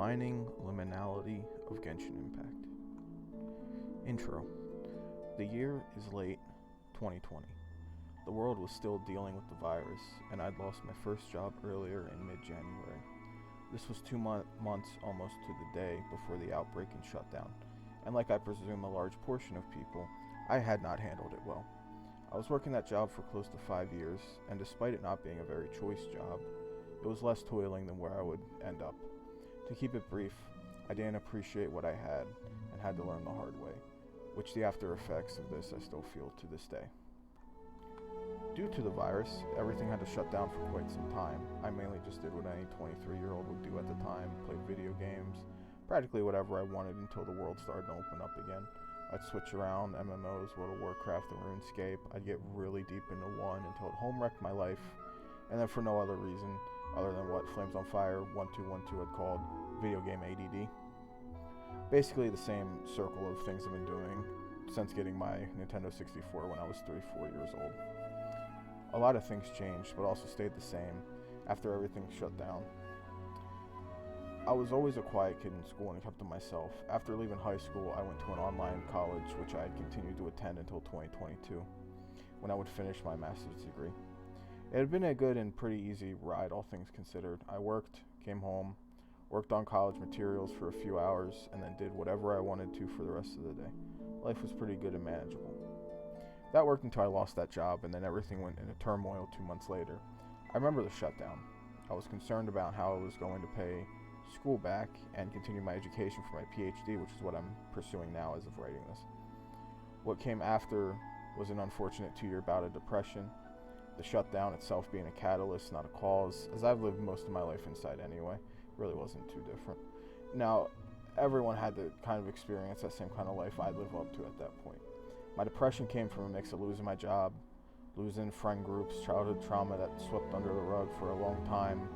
Defining Liminality of Genshin Impact. Intro. The year is late 2020. The world was still dealing with the virus, and I'd lost my first job earlier in mid-January. This was 2 months almost to the day before the outbreak and shutdown, and like I presume a large portion of people, I had not handled it well. I was working that job for close to 5 years, and despite it not being a very choice job, it was less toiling than where I would end up. To keep it brief, I didn't appreciate what I had and had to learn the hard way, which the after effects of this I still feel to this day. Due to the virus, everything had to shut down for quite some time. I mainly just did what any 23-year-old would do at the time, played video games, practically whatever I wanted until the world started to open up again. I'd switch around MMOs, World of Warcraft, and RuneScape. I'd get really deep into one until it home wrecked my life, and then for no other reason other than what Flames on Fire 1212 had called video game ADD. Basically the same circle of things I've been doing since getting my Nintendo 64 when I was 3-4 years old. A lot of things changed, but also stayed the same after everything shut down. I was always a quiet kid in school and kept to myself. After leaving high school, I went to an online college, which I had continued to attend until 2022, when I would finish my master's degree. It had been a good and pretty easy ride, all things considered. I worked, came home, worked on college materials for a few hours, and then did whatever I wanted to for the rest of the day. Life was pretty good and manageable. That worked until I lost that job, and then everything went into turmoil 2 months later. I remember the shutdown. I was concerned about how I was going to pay school back and continue my education for my PhD, which is what I'm pursuing now as of writing this. What came after was an unfortunate 2-year bout of depression, the shutdown itself being a catalyst, not a cause, as I've lived most of my life inside anyway. Really wasn't too different. Now, everyone had to kind of experience that same kind of life I'd live up to at that point. My depression came from a mix of losing my job, losing friend groups, childhood trauma that swept under the rug for a long time.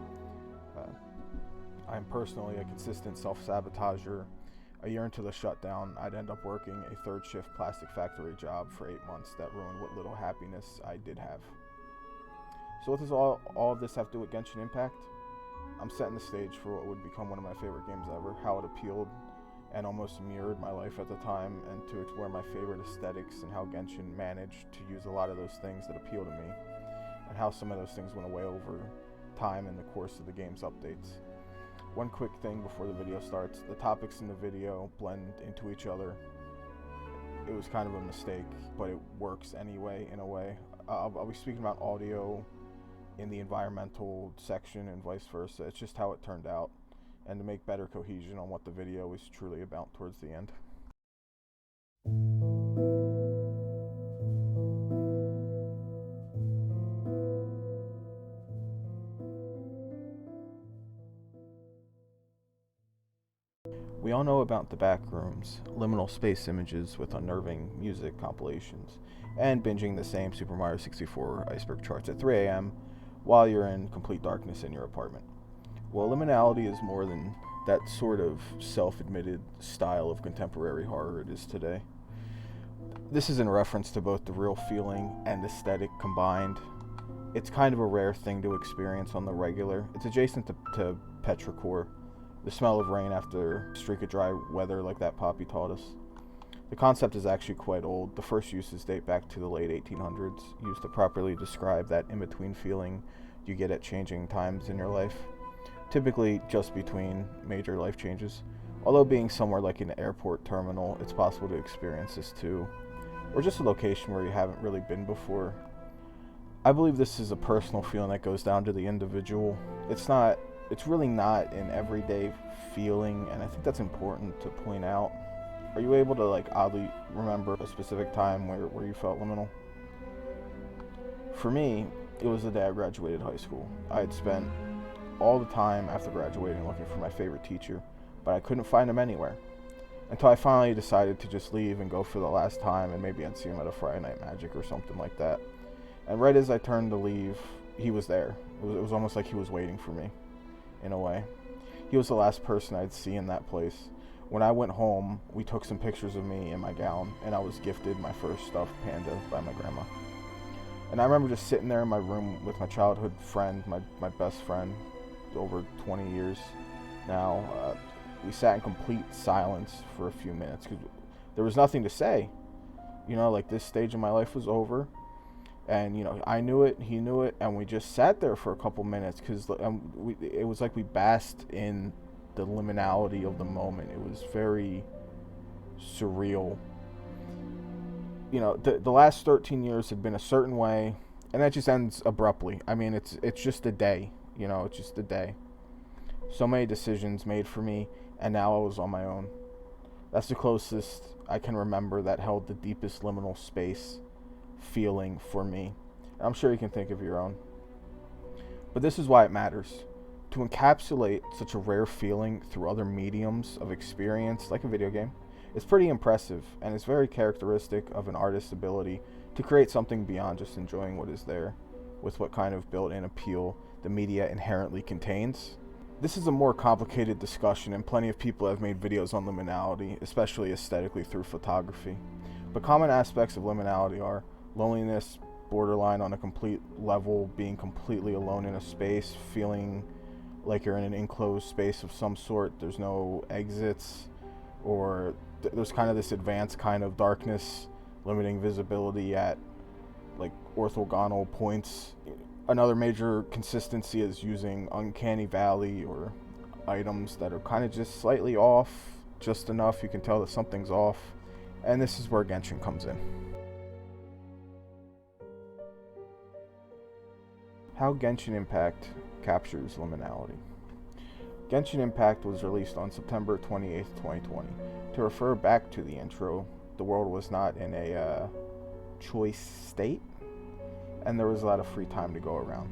I'm personally a consistent self-sabotager. A year into the shutdown, I'd end up working a third shift plastic factory job for 8 months that ruined what little happiness I did have. So what does all of this have to do with Genshin Impact? I'm setting the stage for what would become one of my favorite games ever, how it appealed and almost mirrored my life at the time, and to explore my favorite aesthetics and how Genshin managed to use a lot of those things that appeal to me, and how some of those things went away over time in the course of the game's updates. One quick thing before the video starts, the topics in the video blend into each other. It was kind of a mistake, but it works anyway in a way. I'll be speaking about audio in the environmental section and vice versa. It's just how it turned out, and to make better cohesion on what the video is truly about towards the end. We all know about the back rooms, liminal space images with unnerving music compilations, and binging the same Super Mario 64 iceberg charts at 3 a.m. while you're in complete darkness in your apartment. Well, Liminality is more than that sort of self-admitted style of contemporary horror it is today. This is in reference to both the real feeling and aesthetic combined. It's kind of a rare thing to experience on the regular. It's adjacent to petrichor, the smell of rain after a streak of dry weather like that Poppy taught us. The concept is actually quite old. The first uses date back to the late 1800s, used to properly describe that in-between feeling you get at changing times in your life, typically just between major life changes. Although being somewhere like an airport terminal, it's possible to experience this too, or just a location where you haven't really been before. I believe this is a personal feeling that goes down to the individual. It's really not an everyday feeling, and I think that's important to point out. Are you able to oddly remember a specific time where you felt liminal? For me, it was the day I graduated high school. I had spent all the time after graduating looking for my favorite teacher, but I couldn't find him anywhere. Until I finally decided to just leave and go for the last time, and maybe I'd see him at a Friday Night Magic or something like that. And right as I turned to leave, he was there. It was almost like he was waiting for me, in a way. He was the last person I'd see in that place. When I went home, we took some pictures of me in my gown, and I was gifted my first stuffed panda by my grandma. And I remember just sitting there in my room with my childhood friend, my best friend, over 20 years now. we sat in complete silence for a few minutes because there was nothing to say. You know, like, this stage of my life was over, and, you know, I knew it, he knew it, and we just sat there for a couple minutes because it was like we basked in the liminality of the moment. It was very surreal. You know, the last 13 years had been a certain way, and that just ends abruptly. I mean, it's just a day, you know, it's just a day. So many decisions made for me, and now I was on my own. That's the closest I can remember that held the deepest liminal space feeling for me. And I'm sure you can think of your own. But this is why it matters. To encapsulate such a rare feeling through other mediums of experience, like a video game, is pretty impressive, and it's very characteristic of an artist's ability to create something beyond just enjoying what is there, with what kind of built-in appeal the media inherently contains. This is a more complicated discussion, and plenty of people have made videos on liminality, especially aesthetically through photography. But common aspects of liminality are loneliness, borderline on a complete level, being completely alone in a space, feeling like you're in an enclosed space of some sort, there's no exits, or there's kind of this advanced kind of darkness, limiting visibility at like orthogonal points. Another major consistency is using uncanny valley or items that are kind of just slightly off, just enough you can tell that something's off, and this is where Genshin comes in. How Genshin Impact captures liminality. Genshin Impact was released on September 28th, 2020. To refer back to the intro, the world was not in a choice state, and there was a lot of free time to go around.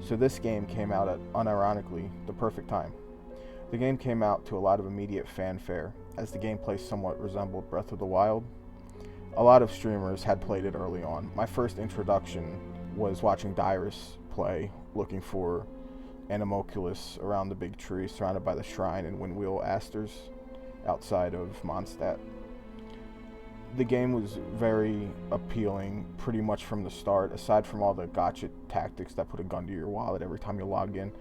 So this game came out at, unironically, the perfect time. The game came out to a lot of immediate fanfare, as the gameplay somewhat resembled Breath of the Wild. A lot of streamers had played it early on. My first introduction was watching Dyrus play, looking for Anemoculus around the big tree surrounded by the shrine and windwheel asters outside of Mondstat. The game was very appealing pretty much from the start, aside from all the gotcha tactics that put a gun to your wallet every time you logged in.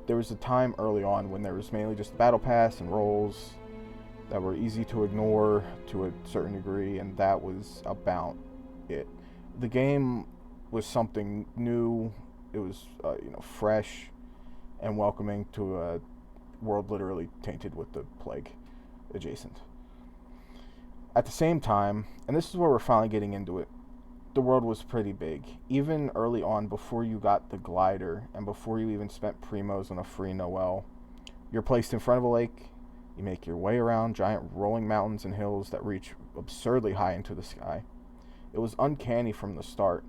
There was a time early on when there was mainly just battle pass and roles that were easy to ignore to a certain degree, and that was about it. The game was something new. It was fresh and welcoming to a world literally tainted with the plague adjacent. At the same time, and this is where we're finally getting into it, the world was pretty big. Even early on, before you got the glider, and before you even spent primos on a free Noel, you're placed in front of a lake, you make your way around giant rolling mountains and hills that reach absurdly high into the sky. It was uncanny from the start,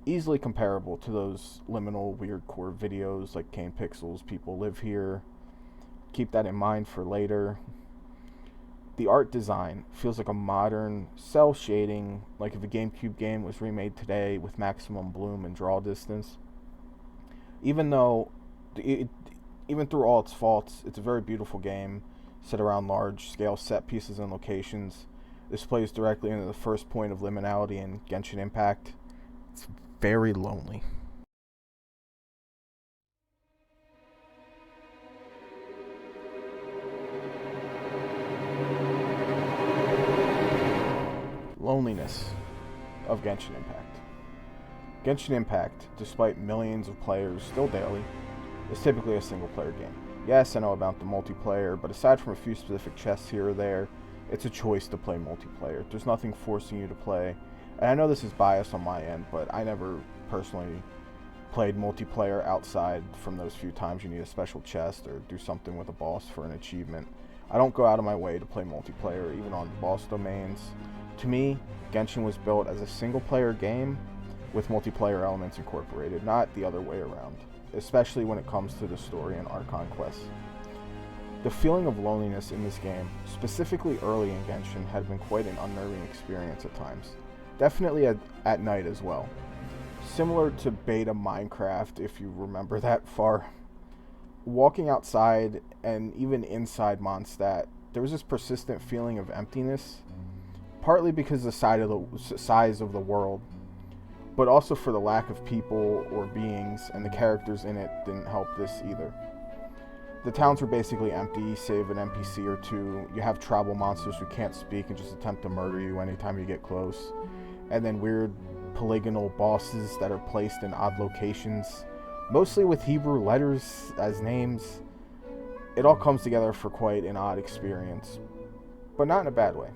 easily comparable to those liminal weird core videos like Kane Pixels, People Live Here. Keep that in mind for later. The art design feels like a modern cell shading, like if a GameCube game was remade today with maximum bloom and draw distance. Even through all its faults, it's a very beautiful game, set around large-scale set pieces and locations. This plays directly into the first point of liminality in Genshin Impact. It's very lonely. Loneliness of Genshin Impact. Genshin Impact, despite millions of players still daily, is typically a single-player game. Yes, I know about the multiplayer, but aside from a few specific chests here or there, it's a choice to play multiplayer. There's nothing forcing you to play. And I know this is biased on my end, but I never personally played multiplayer outside from those few times you need a special chest or do something with a boss for an achievement. I don't go out of my way to play multiplayer, even on boss domains. To me, Genshin was built as a single-player game with multiplayer elements incorporated, not the other way around, especially when it comes to the story and Archon quests. The feeling of loneliness in this game, specifically early in Genshin, had been quite an unnerving experience at times. Definitely at night as well. Similar to beta Minecraft, if you remember that far. Walking outside and even inside Mondstat, there was this persistent feeling of emptiness, partly because of the size of the world, but also for the lack of people or beings, and the characters in it didn't help this either. The towns were basically empty, save an NPC or two. You have tribal monsters who can't speak and just attempt to murder you anytime you get close. And then weird polygonal bosses that are placed in odd locations, mostly with Hebrew letters as names. It all comes together for quite an odd experience, but not in a bad way.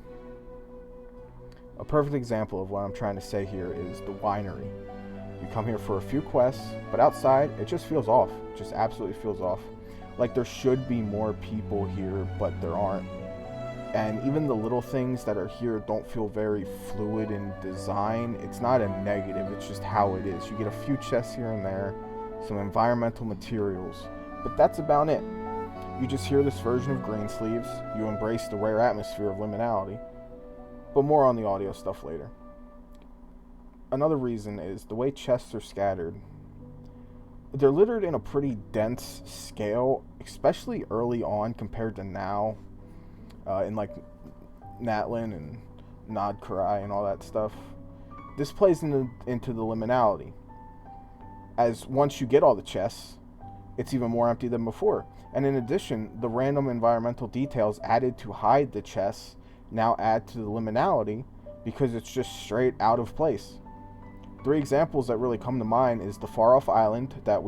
A perfect example of what I'm trying to say here is the winery. You come here for a few quests, but outside it just feels off. It just absolutely feels off. Like there should be more people here, but there aren't. And even the little things that are here don't feel very fluid in design. It's not a negative, it's just how it is. You get a few chests here and there, some environmental materials, but that's about it. You just hear this version of Greensleeves, you embrace the rare atmosphere of Liminality, but more on the audio stuff later. Another reason is the way chests are scattered. They're littered in a pretty dense scale, especially early on compared to now, in like Natlin and Nod Karai and all that stuff. This plays into the liminality, as once you get all the chests, it's even more empty than before. And in addition, the random environmental details added to hide the chests now add to the liminality because it's just straight out of place. 3 examples that really come to mind is the far off island that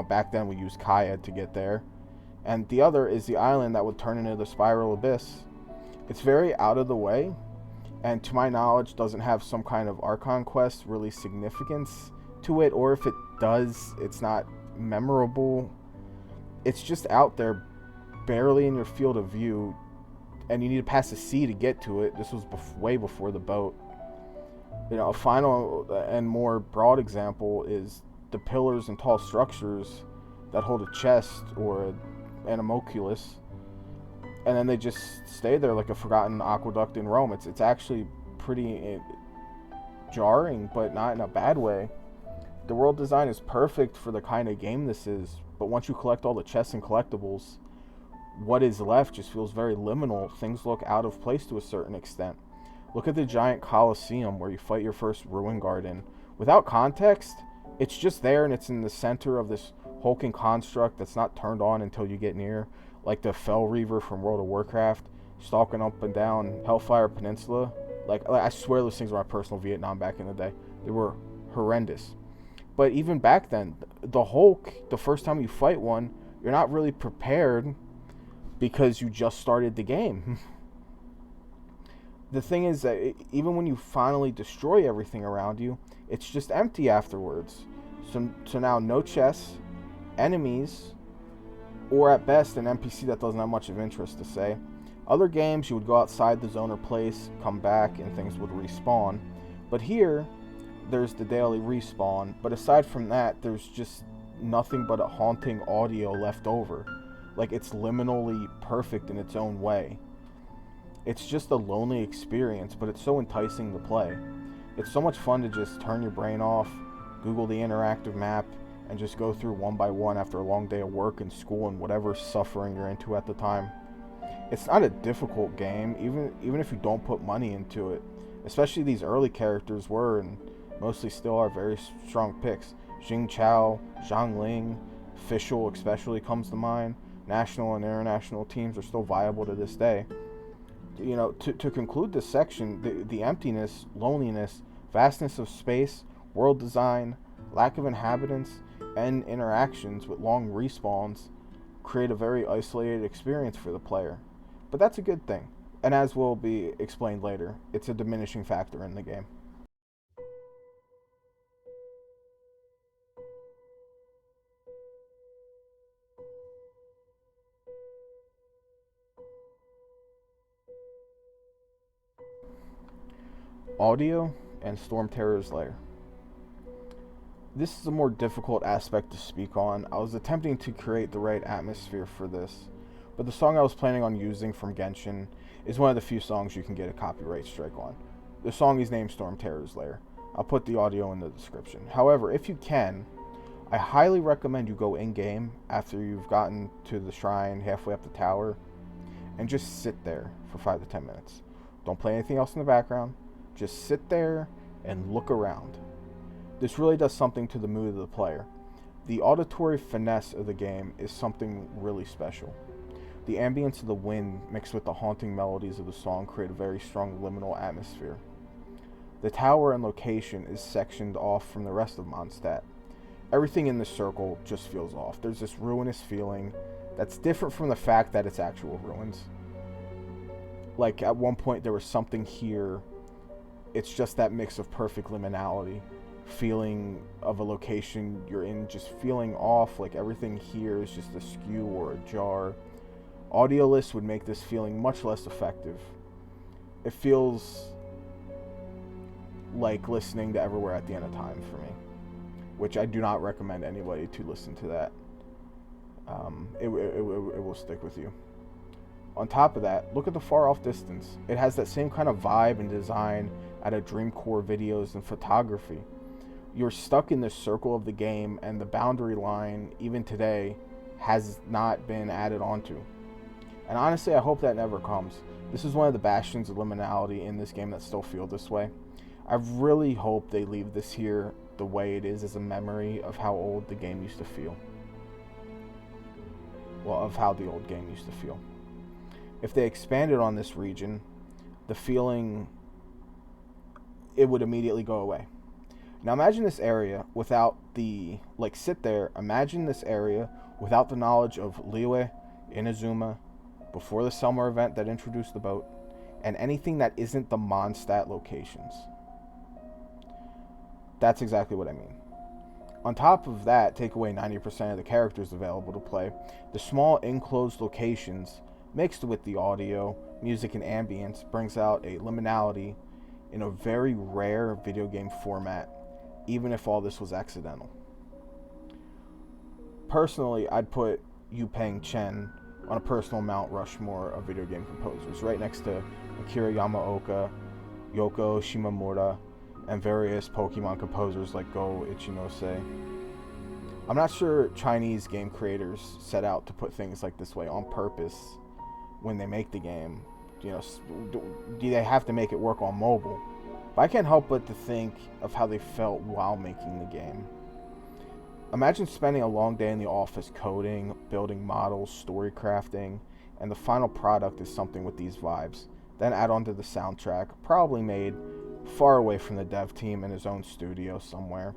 back then we used Kaya to get there. And the other is the island that would turn into the spiral abyss. It's very out of the way, and to my knowledge doesn't have some kind of Archon quest really significance to it, or if it does, it's not memorable. It's just out there, barely in your field of view, and you need to pass a sea to get to it. This was way before the boat. A final and more broad example is the pillars and tall structures that hold a chest or an homunculus, and then they just stay there like a forgotten aqueduct in Rome. It's actually pretty jarring, but not in a bad way. The world design is perfect for the kind of game this is, but once you collect all the chests and collectibles, what is left just feels very liminal. Things look out of place to a certain extent. Look at the giant Colosseum where you fight your first ruin garden. Without context, it's just there and it's in the center of this hulking construct that's not turned on until you get near, like the Fell Reaver from World of Warcraft, stalking up and down Hellfire Peninsula. Like I swear those things were my personal Vietnam back in the day. They were horrendous. But even back then, the Hulk, the first time you fight one, you're not really prepared because you just started the game. The thing is that even when you finally destroy everything around you, it's just empty afterwards. So now no chests, enemies, or at best an NPC that doesn't have much of interest to say. Other games you would go outside the zone or place, come back, and things would respawn. But here, there's the daily respawn, but aside from that, there's just nothing but a haunting audio left over. Like it's liminally perfect in its own way. It's just a lonely experience, but it's so enticing to play. It's so much fun to just turn your brain off, Google the interactive map, and just go through one by one after a long day of work and school and whatever suffering you're into at the time. It's not a difficult game, even if you don't put money into it. Especially these early characters were, and mostly still are, very strong picks. Jing Chao, Zhang Ling, Fischl especially comes to mind. National and international teams are still viable to this day. To conclude this section, the emptiness, loneliness, vastness of space, world design, lack of inhabitants, and interactions with long respawns create a very isolated experience for the player. But that's a good thing, and as will be explained later, it's a diminishing factor in the game. Audio and Stormterror's Lair. This is a more difficult aspect to speak on. I was attempting to create the right atmosphere for this, but the song I was planning on using from Genshin is one of the few songs you can get a copyright strike on. The song is named Stormterror's Lair. I'll put the audio in the description. However, if you can, I highly recommend you go in-game after you've gotten to the shrine halfway up the tower and just sit there for 5 to 10 minutes. Don't play anything else in the background. Just sit there and look around. This really does something to the mood of the player. The auditory finesse of the game is something really special. The ambience of the wind mixed with the haunting melodies of the song create a very strong liminal atmosphere. The tower and location is sectioned off from the rest of Mondstat. Everything in this circle just feels off. There's this ruinous feeling that's different from the fact that it's actual ruins. Like, at one point there was something here. It's just that mix of perfect liminality. Feeling of a location you're in just feeling off, like everything here is just askew or ajar. Audioless would make this feeling much less effective. It feels like listening to Everywhere at the End of Time for me, which I do not recommend anybody to listen to that. It will stick with you. On top of that, look at the far off distance. It has that same kind of vibe and design out of Dreamcore videos and photography. You're stuck in the circle of the game, and the boundary line, even today, has not been added onto. And honestly, I hope that never comes. This is one of the bastions of liminality in this game that still feel this way. I really hope they leave this here the way it is as a memory of how old the game used to feel. Well, of how the old game used to feel. If they expanded on this region, the feeling, it would immediately go away. Now imagine this area without the, imagine this area without the knowledge of Liyue, Inazuma, before the summer event that introduced the boat, and anything that isn't the Mondstat locations. That's exactly what I mean. On top of that, take away 90% of the characters available to play. The small enclosed locations, mixed with the audio, music, and ambience, brings out a liminality in a very rare video game format, even if all this was accidental. Personally, I'd put Yu Peng Chen on a personal Mount Rushmore of video game composers, right next to Akira Yamaoka, Yoko Shimomura, and various Pokemon composers like Go Ichinose. I'm not sure Chinese game creators set out to put things like this way on purpose when they make the game. Do they have to make it work on mobile? But I can't help but to think of how they felt while making the game. Imagine spending a long day in the office coding, building models, story crafting, and the final product is something with these vibes. Then add on to the soundtrack, probably made far away from the dev team in his own studio somewhere.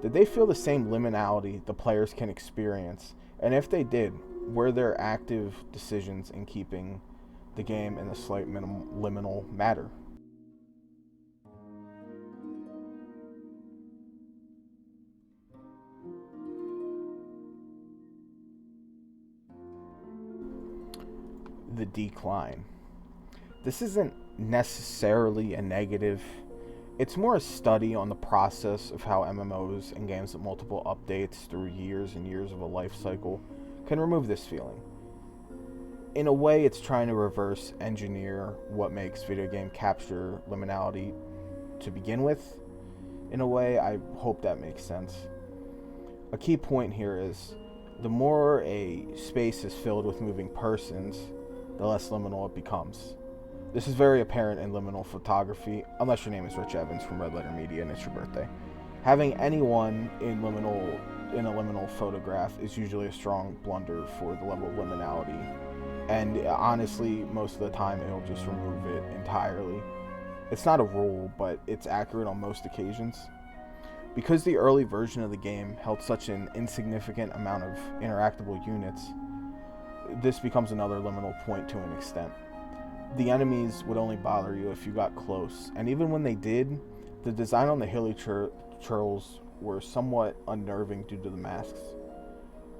Did they feel the same liminality the players can experience? And if they did, were there active decisions in keeping the game in a slight liminal matter? The decline. This isn't necessarily a negative. It's more a study on the process of how MMOs and games with multiple updates through years and years of a life cycle can remove this feeling. In a way, it's trying to reverse engineer what makes video game capture liminality to begin with. In a way, I hope that makes sense. A key point here is, the more a space is filled with moving persons, the less liminal it becomes. This is very apparent in liminal photography, unless your name is Rich Evans from Red Letter Media and it's your birthday. Having anyone in a liminal photograph is usually a strong blunder for the level of liminality. And honestly, most of the time it'll just remove it entirely. It's not a rule, but it's accurate on most occasions. Because the early version of the game held such an insignificant amount of interactable units, this becomes another liminal point to an extent. The enemies would only bother you if you got close, and even when they did, the design on the hilly churls were somewhat unnerving due to the masks.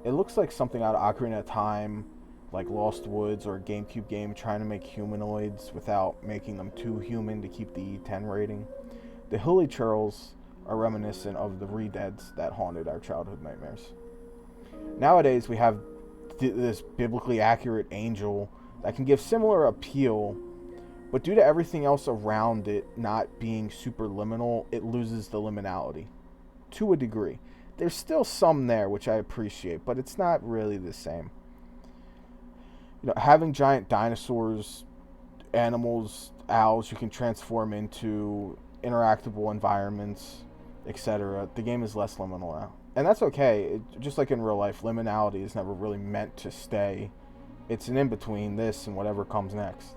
It looks like something out of Ocarina of Time, like Lost Woods or a GameCube game trying to make humanoids without making them too human to keep the E10 rating. The hilly churls are reminiscent of the re-deads that haunted our childhood nightmares. Nowadays, we have this biblically accurate angel that can give similar appeal, but due to everything else around it not being super liminal, it loses the liminality to a degree. There's still some there, which I appreciate, but it's not really the same. Having giant dinosaurs, animals, owls you can transform into interactable environments, etc., the game is less liminal now. And that's okay. Just like in real life, liminality is never really meant to stay. It's an in-between this and whatever comes next.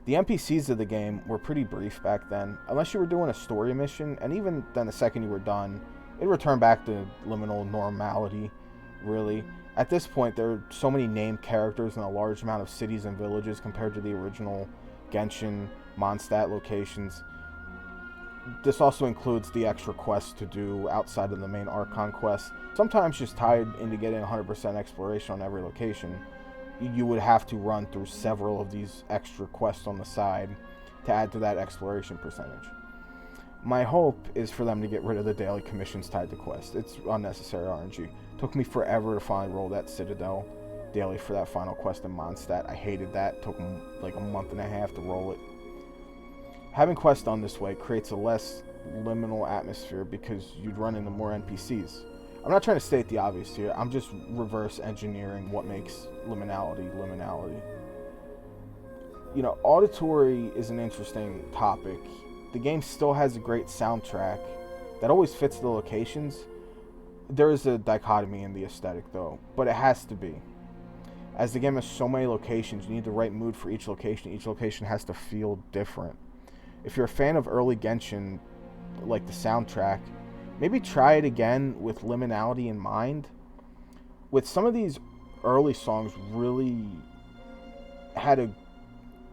The NPCs of the game were pretty brief back then, unless you were doing a story mission, and even then the second you were done, it returned back to liminal normality, really. At this point, there are so many named characters and a large amount of cities and villages compared to the original Genshin Mondstat locations. This also includes the extra quests to do outside of the main Archon quest, sometimes just tied into getting 100% exploration on every location. You would have to run through several of these extra quests on the side to add to that exploration percentage. My hope is for them to get rid of the daily commissions tied to quests. It's unnecessary RNG. Took me forever to finally roll that Citadel daily for that final quest in Mondstat. I hated that. Took like a month and a half to roll it. Having quests done this way creates a less liminal atmosphere because you'd run into more NPCs. I'm not trying to state the obvious here. I'm just reverse engineering what makes liminality liminality. You know, auditory is an interesting topic. The game still has a great soundtrack that always fits the locations. There is a dichotomy in the aesthetic though, but it has to be. As the game has so many locations, you need the right mood for each location. Each location has to feel different. If you're a fan of early Genshin, like the soundtrack, maybe try it again with liminality in mind. With some of these early songs really had a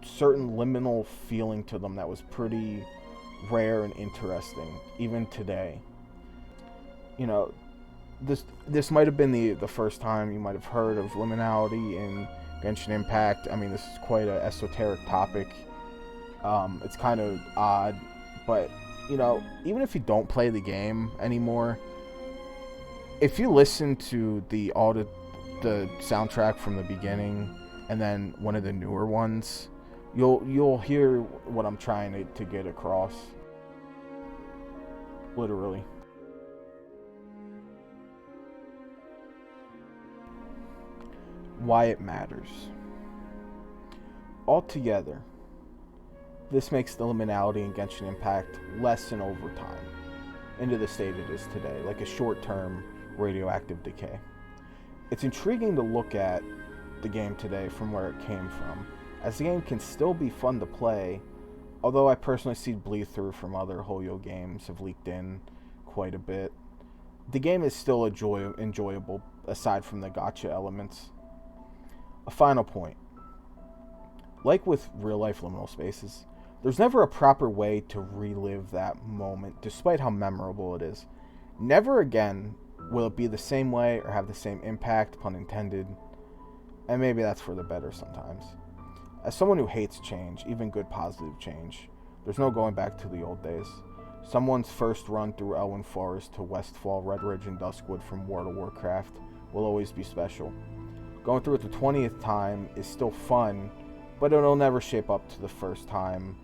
certain liminal feeling to them that was pretty rare and interesting, even today. You know, this might have been the first time you might have heard of liminality in Genshin Impact. I mean, this is quite an esoteric topic. It's kind of odd, but you know, even if you don't play the game anymore, if you listen to the soundtrack from the beginning and then one of the newer ones, you'll hear what I'm trying to get across. Literally. Why it matters. Altogether, this makes the liminality in Genshin Impact lessen over time into the state it is today, like a short-term radioactive decay. It's intriguing to look at the game today from where it came from, as the game can still be fun to play, although I personally see bleed through from other Hoyo games have leaked in quite a bit. The game is still enjoyable aside from the gacha elements. A final point. Like with real-life liminal spaces, there's never a proper way to relive that moment, despite how memorable it is. Never again will it be the same way or have the same impact, pun intended, and maybe that's for the better sometimes. As someone who hates change, even good positive change, there's no going back to the old days. Someone's first run through Elwyn Forest to Westfall, Redridge, and Duskwood from World of Warcraft will always be special. Going through it the 20th time is still fun, but it'll never shape up to the first time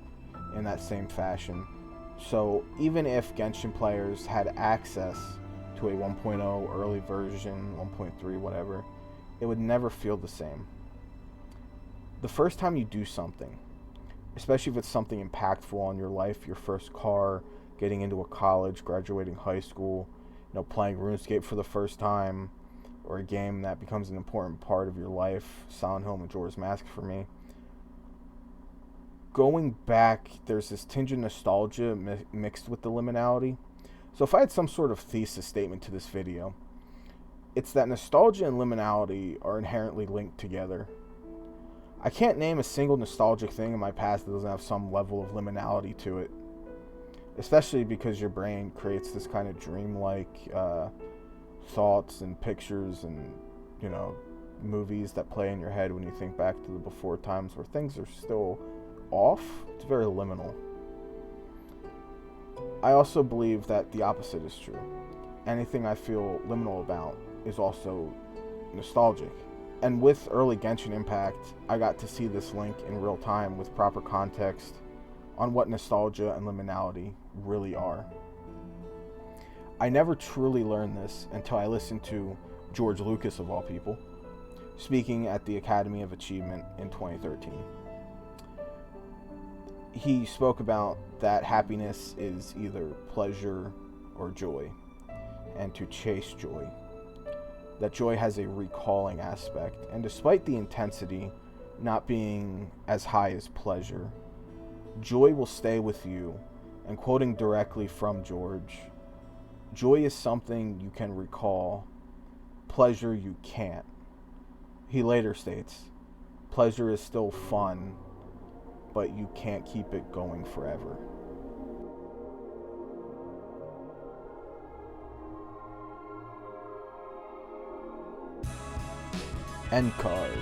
in that same fashion. So even if Genshin players had access to a 1.0 early version, 1.3, whatever, it would never feel the same. The first time you do something, especially if it's something impactful on your life, your first car, getting into a college, graduating high school, playing RuneScape for the first time, or a game that becomes an important part of your life, Silent Hill, Majora's Mask for me. Going back, there's this tinge of nostalgia mixed with the liminality. So if I had some sort of thesis statement to this video, it's that nostalgia and liminality are inherently linked together. I can't name a single nostalgic thing in my past that doesn't have some level of liminality to it. Especially because your brain creates this kind of dreamlike thoughts and pictures and, movies that play in your head when you think back to the before times where things are still off. It's very liminal. I also believe that the opposite is true. Anything I feel liminal about is also nostalgic. And with early Genshin Impact, I got to see this link in real time with proper context on what nostalgia and liminality really are. I never truly learned this until I listened to George Lucas, of all people, speaking at the Academy of Achievement in 2013. He spoke about that happiness is either pleasure or joy. and to chase joy. That joy has a recalling aspect, and despite the intensity not being as high as pleasure, joy will stay with you. And quoting directly from George, joy is something you can recall, pleasure you can't. He later states, pleasure is still fun, but you can't keep it going forever. Endcard.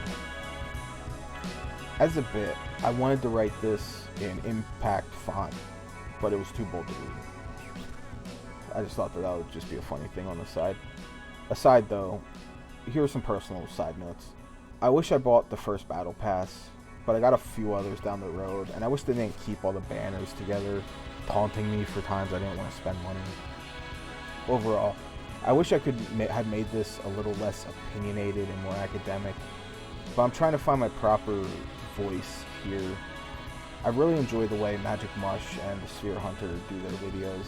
As a bit, I wanted to write this in Impact font, but it was too bold to read. I just thought that would just be a funny thing on the side. Aside though, here are some personal side notes. I wish I bought the first battle pass, but I got a few others down the road, and I wish they didn't keep all the banners together, taunting me for times I didn't want to spend money. Overall, I wish I could have made this a little less opinionated and more academic, but I'm trying to find my proper voice here. I really enjoy the way Magic Mush and the Sphere Hunter do their videos.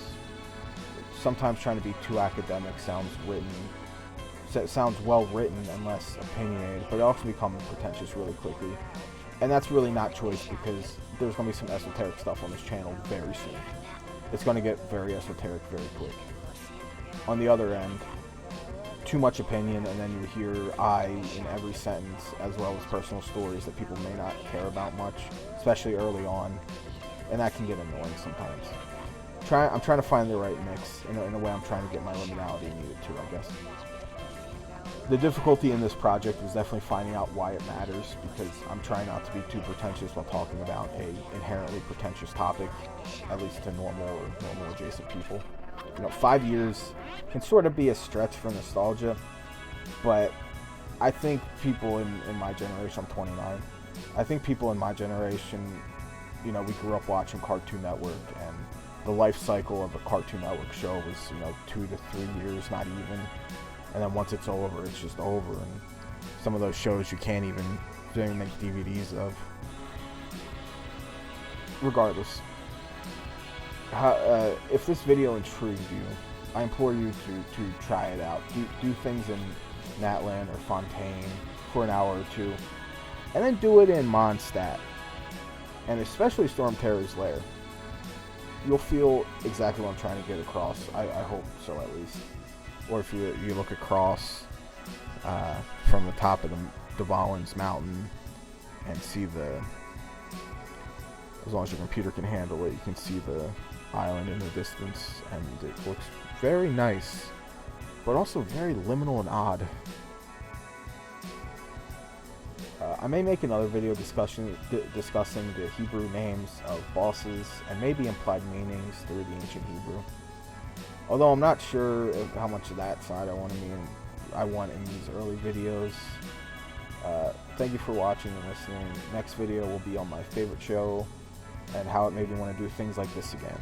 Sometimes trying to be too academic sounds well written and less opinionated, but it also becomes pretentious really quickly. And that's really not choice, because there's going to be some esoteric stuff on this channel very soon. It's going to get very esoteric very quick. On the other end, too much opinion, and then you hear I in every sentence, as well as personal stories that people may not care about much, especially early on, and that can get annoying sometimes. I'm trying to find the right mix, in a way I'm trying to get my liminality needed too, I guess. The difficulty in this project is definitely finding out why it matters, because I'm trying not to be too pretentious while talking about a inherently pretentious topic, at least to normal or normal adjacent people. 5 years can sort of be a stretch for nostalgia, but I think people in my generation, I'm 29, I think people in my generation, we grew up watching Cartoon Network, and the life cycle of a Cartoon Network show was, 2 to 3 years, not even. And then once it's over, it's just over. And some of those shows you can't even make DVDs of. Regardless, if this video intrigued you, I implore you to try it out. Do things in Natlan or Fontaine for an hour or two, and then do it in Mondstat, and especially Stormterror's Lair. You'll feel exactly what I'm trying to get across. I hope so, at least. Or if you look across from the top of the Valens Mountain and see as long as your computer can handle it, you can see the island in the distance, and it looks very nice, but also very liminal and odd. I may make another video discussing the Hebrew names of bosses and maybe implied meanings through the ancient Hebrew. Although I'm not sure how much of that side I want in these early videos. Thank you for watching and listening. Next video will be on my favorite show and how it made me want to do things like this again.